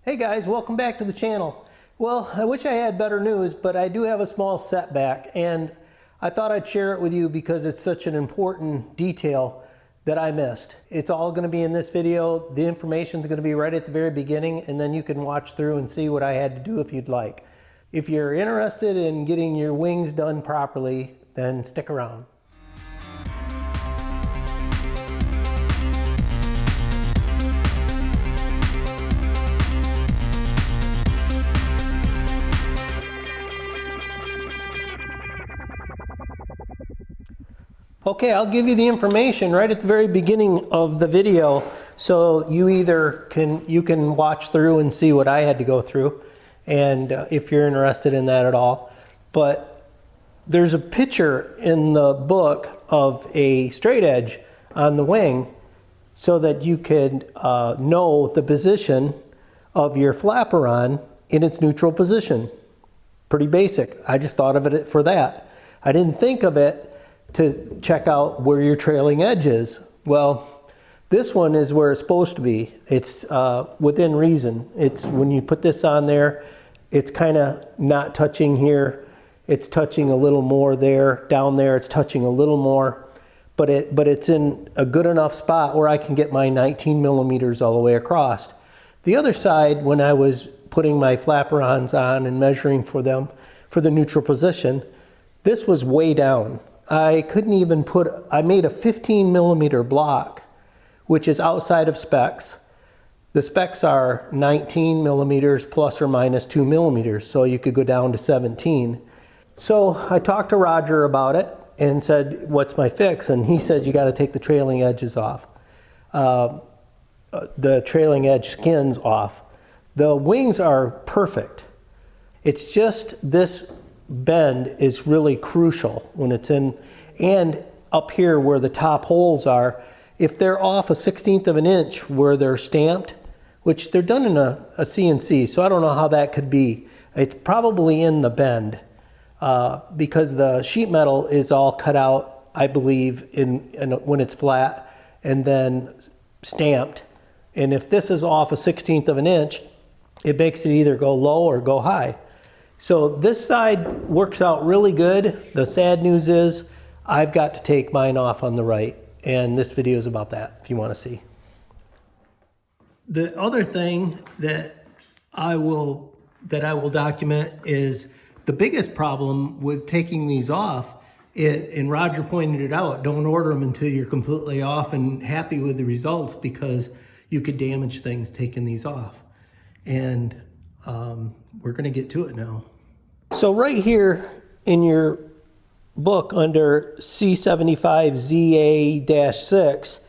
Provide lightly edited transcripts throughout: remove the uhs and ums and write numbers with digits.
Hey guys, welcome back to the channel. Well, I wish I had better news, but I do have a small setback, and I thought I'd share it with you because it's such an important detail that I missed. It's all going to be in this video. The information is going to be right at the very beginning, and then you can watch through and see what I had to do if you'd like. If you're interested in getting your wings done properly, then stick around. Okay, I'll give you the information right at the very beginning of the video, so you can watch through and see what I had to go through, and if you're interested in that at all. But there's a picture in the book of a straight edge on the wing so that you could know the position of your flaperon in its neutral position. Pretty basic. I just thought of it for that. I didn't think of it to check out where your trailing edge is. Well, this one is where it's supposed to be. It's within reason. It's when you put this on there, it's kind of not touching here. It's touching a little more there. Down there, it's touching a little more. But it's in a good enough spot where I can get my 19 millimeters all the way across. The other side, when I was putting my flaperons on and measuring for them for the neutral position, this was way down. I couldn't even I made a 15 millimeter block, which is outside of specs. The specs are 19 millimeters plus or minus 2 millimeters, so you could go down to 17. So I talked to Roger about it and said, what's my fix? And he said, you got to take the trailing edges off. The trailing edge skins off. The wings are perfect. It's just this bend is really crucial when it's in, and up here where the top holes are, if they're off a 1/16 of an inch where they're stamped, which they're done in a CNC, so I don't know how that could be. It's probably in the bend because the sheet metal is all cut out, I believe, when it's flat and then stamped. And if this is off a 1/16 of an inch, it makes it either go low or go high. So this side works out really good. The sad news is I've got to take mine off on the right, and this video is about that if you want to see. The other thing that I will document is the biggest problem with taking these off, and Roger pointed it out, don't order them until you're completely off and happy with the results, because you could damage things taking these off. And we're going to get to it now. So right here in your book under C75ZA-6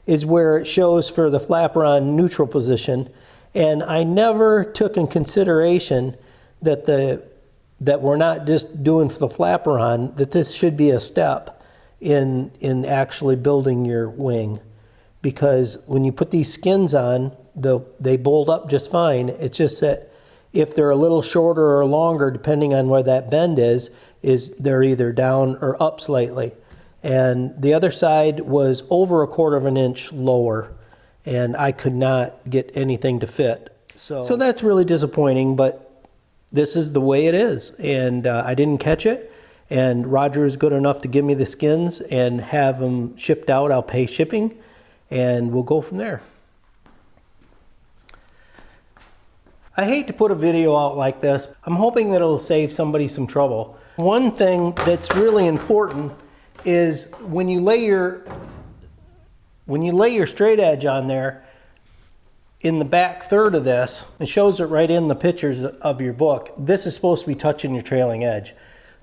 is where it shows for the flaperon neutral position. And I never took in consideration that we're not just doing for the flaperon, that this should be a step in actually building your wing. Because when you put these skins on, they bolt up just fine. It's just that if they're a little shorter or longer, depending on where that bend is they're either down or up slightly. And the other side was over 1/4 of an inch lower, and I could not get anything to fit. So that's really disappointing, but this is the way it is. And I didn't catch it, and Roger is good enough to give me the skins and have them shipped out. I'll pay shipping, and we'll go from there. I hate to put a video out like this. I'm hoping that it'll save somebody some trouble. One thing that's really important is when you lay your straight edge on there, in the back third of this, it shows it right in the pictures of your book, this is supposed to be touching your trailing edge.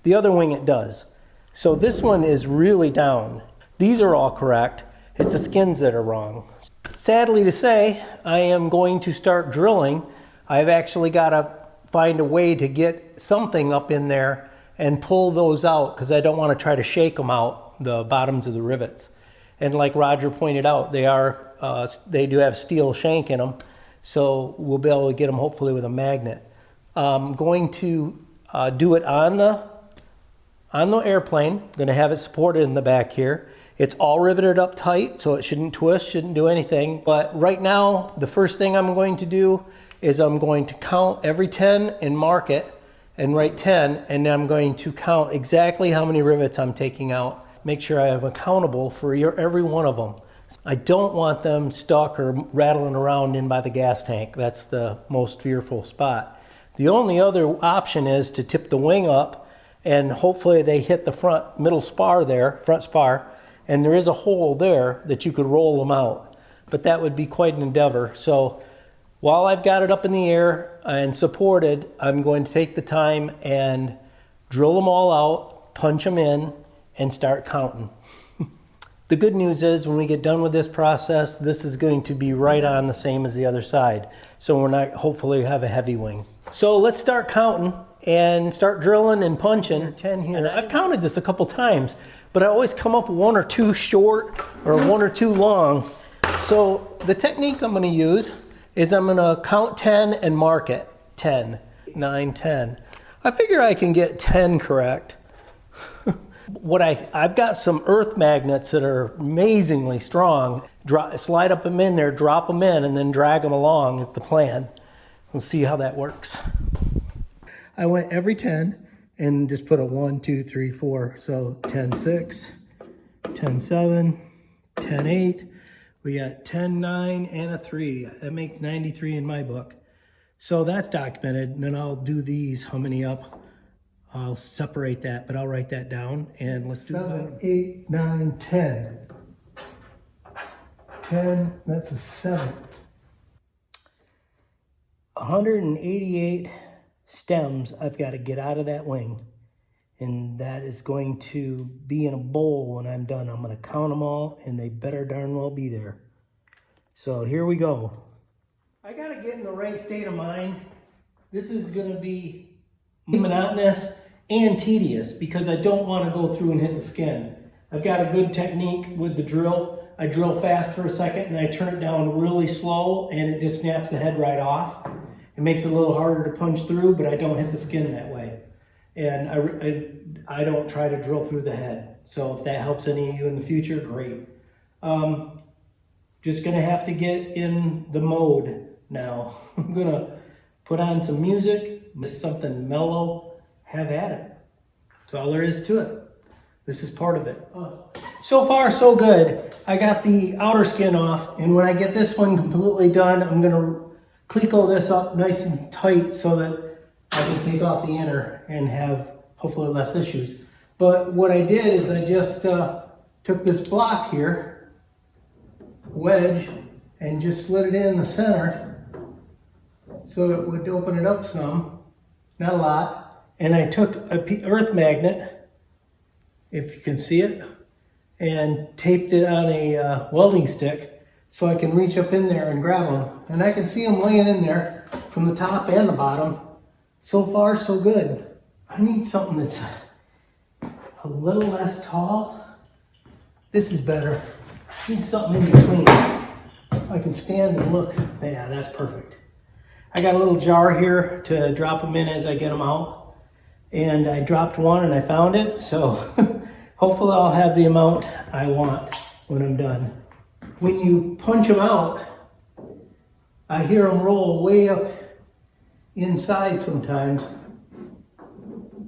The other wing it does. So this one is really down. These are all correct. It's the skins that are wrong. Sadly to say, I am going to start drilling. I've actually got to find a way to get something up in there and pull those out, because I don't want to try to shake them out, the bottoms of the rivets. And like Roger pointed out, they do have steel shank in them, so we'll be able to get them hopefully with a magnet. I'm going to do it on the airplane. I'm going to have it supported in the back here. It's all riveted up tight, so it shouldn't twist, shouldn't do anything. But right now, the first thing I'm going to do is I'm going to count every 10 and mark it and write 10, and then I'm going to count exactly how many rivets I'm taking out. Make sure I have accountable for every one of them. I don't want them stuck or rattling around in by the gas tank. That's the most fearful spot. The only other option is to tip the wing up, and hopefully they hit the front middle spar there, front spar, and there is a hole there that you could roll them out. But that would be quite an endeavor. So while I've got it up in the air and supported, I'm going to take the time and drill them all out, punch them in, and start counting. The good news is when we get done with this process, this is going to be right on the same as the other side. So we're not, hopefully have a heavy wing. So let's start counting and start drilling and punching. 10 here. And I've counted this a couple times, but I always come up one or two short or one or two long. So the technique I'm going to use is I'm going to count 10 and mark it. 10, 9, 10. I figure I can get 10 correct. I've got some earth magnets that are amazingly strong. Slide up them in there, drop them in, and then drag them along is the plan. We'll see how that works. I went every 10 and just put a 1, 2, 3, 4. So 10, 6, 10, 7, 10, 8. We got 10, 9, and a 3. That makes 93 in my book. So that's documented, and then I'll do these, how many up. I'll separate that, but I'll write that down, and let's do 7, 8, 9, 10. 10, that's a 7th. 188 stems I've got to get out of that wing, and that is going to be in a bowl when I'm done. I'm going to count them all, and they better darn well be there. So here we go. I got to get in the right state of mind. This is going to be monotonous and tedious because I don't want to go through and hit the skin. I've got a good technique with the drill. I drill fast for a second and I turn it down really slow and it just snaps the head right off. It makes it a little harder to punch through, but I don't hit the skin that way. And I don't try to drill through the head. So if that helps any of you in the future, great. Just gonna have to get in the mode now. I'm gonna put on some music, something mellow, have at it. That's all there is to it. This is part of it. So far, so good. I got the outer skin off, and when I get this one completely done, I'm gonna cleco this up nice and tight so that I can take off the inner and have hopefully less issues. But what I did is I just took this block here, wedge, and just slid it in the center so it would open it up some, not a lot. And I took a earth magnet, if you can see it, and taped it on a welding stick so I can reach up in there and grab them. And I can see them laying in there from the top and the bottom. So far, so good. I need something that's a little less tall. This is better. I need something in between. I can stand and look. Yeah, that's perfect. I got a little jar here to drop them in as I get them out. And I dropped one and I found it. So hopefully I'll have the amount I want when I'm done. When you punch them out, I hear them roll way up inside sometimes.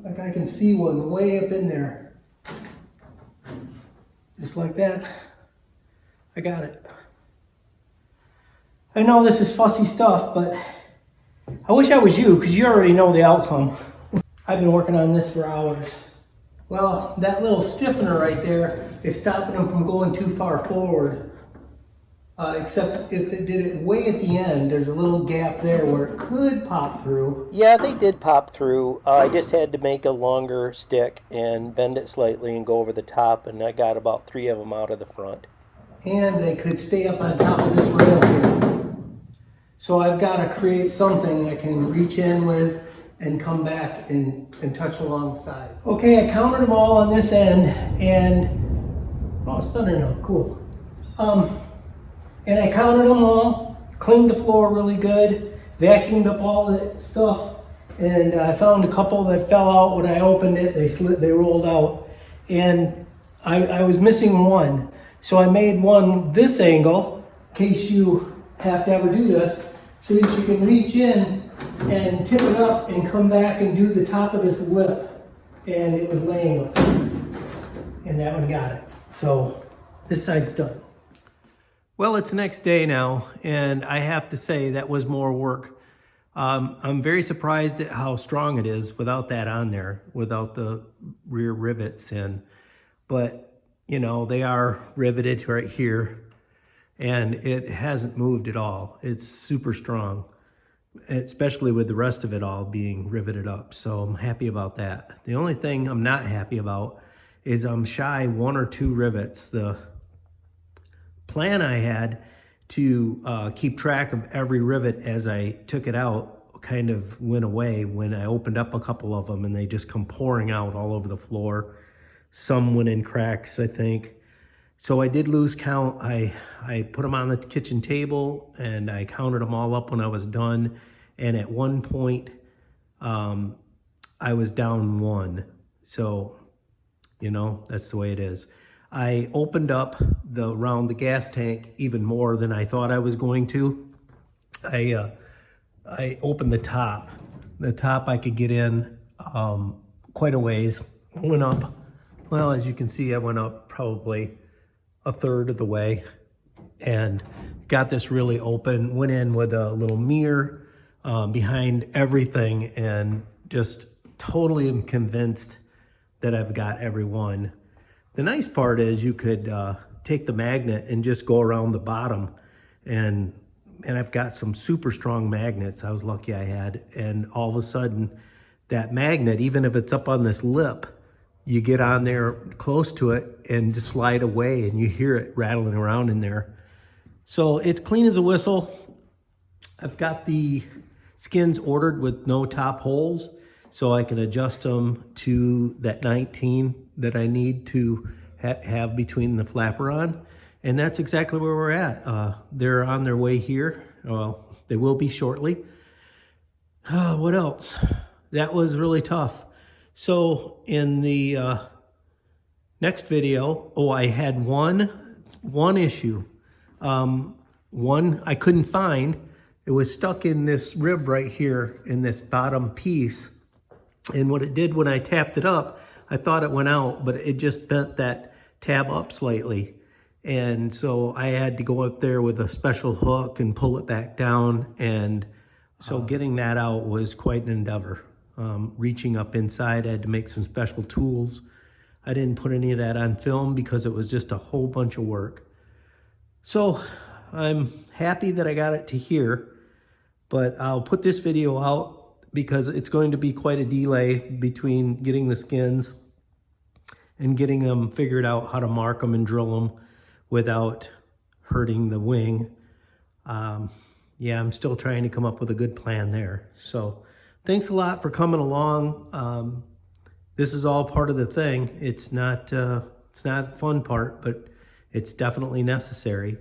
Like I can see one way up in there. Just like that. I got it. I know this is fussy stuff, but I wish I was you, because you already know the outcome. I've been working on this for hours. Well, that little stiffener right there is stopping them from going too far forward. Except if it did it way at the end, there's a little gap there where it could pop through. Yeah, they did pop through. I just had to make a longer stick and bend it slightly and go over the top, and I got about 3 of them out of the front. And they could stay up on top of this rail here. So I've got to create something I can reach in with and come back and touch alongside. Okay, I counted them all on this end, and oh, it's thunder now, cool. And I counted them all, cleaned the floor really good, vacuumed up all the stuff, and I found a couple that fell out when I opened it. They rolled out, and I was missing one. So I made one this angle, in case you have to ever do this. so that you can reach in and tip it up and come back and do the top of this lip. And it was laying, and that one got it. So this side's done. Well, it's the next day now, and I have to say that was more work. I'm very surprised at how strong it is without that on there, without the rear rivets in. But, you know, they are riveted right here, and it hasn't moved at all. It's super strong, especially with the rest of it all being riveted up. So I'm happy about that. The only thing I'm not happy about is I'm shy 1 or 2 rivets. The plan I had to keep track of every rivet as I took it out kind of went away when I opened up a couple of them, and they just come pouring out all over the floor. Some went in cracks, I think. So I did lose count. I put them on the kitchen table and I counted them all up when I was done. And at one point, I was down 1. So, you know, that's the way it is. I opened up around the gas tank even more than I thought I was going to. I opened the top. The top I could get in quite a ways. I went up, well, as you can see, I went up probably 1/3 of the way and got this really open. Went in with a little mirror behind everything, and just totally am convinced that I've got every one. The nice part is you could take the magnet and just go around the bottom, and I've got some super strong magnets. I was lucky I had, and all of a sudden that magnet, even if it's up on this lip, you get on there close to it and just slide away, and you hear it rattling around in there. So it's clean as a whistle. I've got the skins ordered with no top holes, so I can adjust them to that 19 that I need to have between the flapper on. And that's exactly where we're at. They're on their way here. Well, they will be shortly. What else? That was really tough. So in the next video, I had one issue. One I couldn't find. It was stuck in this rib right here in this bottom piece. And what it did when I tapped it up, I thought it went out, but it just bent that tab up slightly. And so I had to go up there with a special hook and pull it back down. And so getting that out was quite an endeavor. Reaching up inside, I had to make some special tools. I didn't put any of that on film because it was just a whole bunch of work. So I'm happy that I got it to here, but I'll put this video out because it's going to be quite a delay between getting the skins and getting them figured out how to mark them and drill them without hurting the wing. Yeah, I'm still trying to come up with a good plan there. So thanks a lot for coming along. This is all part of the thing. It's not the fun part, but it's definitely necessary.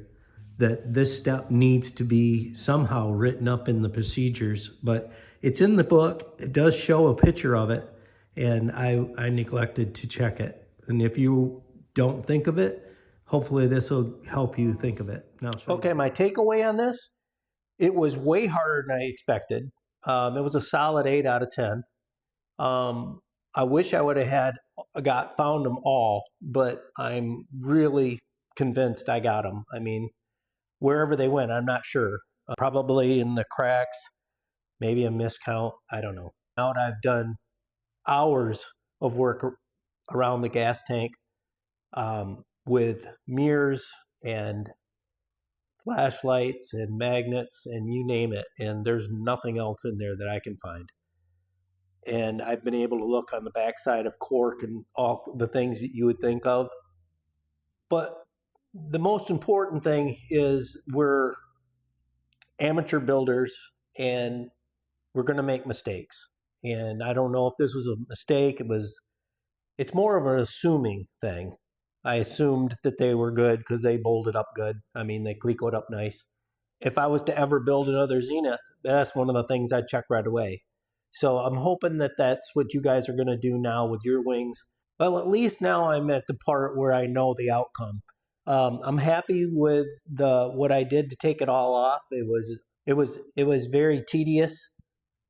That this step needs to be somehow written up in the procedures, but it's in the book. It does show a picture of it, and I neglected to check it. And if you don't think of it, hopefully this will help you think of it. Now, okay, my takeaway on this, it was way harder than I expected. It was a solid 8 out of 10. I wish I would have found them all, but I'm really convinced I got them. I mean, wherever they went, I'm not sure. Probably in the cracks, maybe a miscount, I don't know. Now I've done hours of work around the gas tank with mirrors and flashlights and magnets and you name it, and there's nothing else in there that I can find. And I've been able to look on the backside of cork and all the things that you would think of. But the most important thing is we're amateur builders and we're going to make mistakes. And I don't know if this was a mistake. It's more of an assuming thing. I assumed that they were good because they bolted up good. I mean, they clecoed up nice. If I was to ever build another Zenith, that's one of the things I'd check right away. So I'm hoping that that's what you guys are going to do now with your wings. Well, at least now I'm at the part where I know the outcome. I'm happy with what I did to take it all off. It was It was very tedious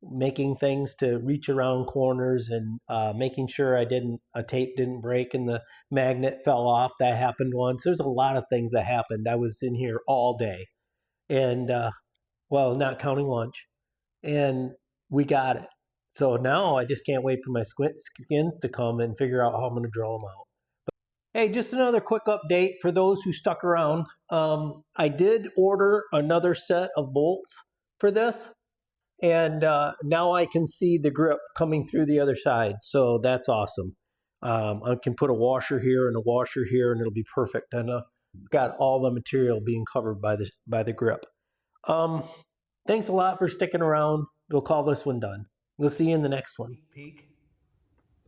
making things to reach around corners and making sure a tape didn't break and the magnet fell off. That happened once. There's a lot of things that happened. I was in here all day, and well, not counting lunch, and we got it. So now I just can't wait for my skins to come and figure out how I'm going to draw them out. Hey, just another quick update for those who stuck around. I did order another set of bolts for this, and now I can see the grip coming through the other side, so that's awesome. I can put a washer here and a washer here, and it'll be perfect. And got all the material being covered by the grip. Thanks a lot for sticking around. We'll call this one done. We'll see you in the next one.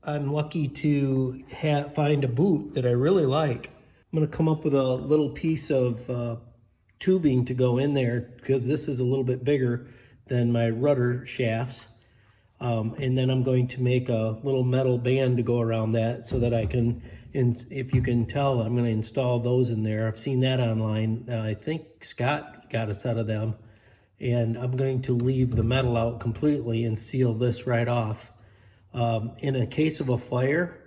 I'm lucky to find a boot that I really like. I'm going to come up with a little piece of tubing to go in there because this is a little bit bigger than my rudder shafts. And then I'm going to make a little metal band to go around that so that I can, and if you can tell, I'm going to install those in there. I've seen that online. I think Scott got a set of them. And I'm going to leave the metal out completely and seal this right off. In a case of a fire,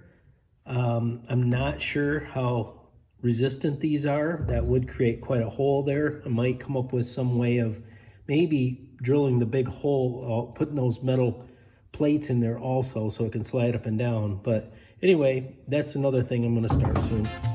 I'm not sure how resistant these are. That would create quite a hole there. I might come up with some way of maybe drilling the big hole, putting those metal plates in there also so it can slide up and down. But anyway, that's another thing I'm going to start soon.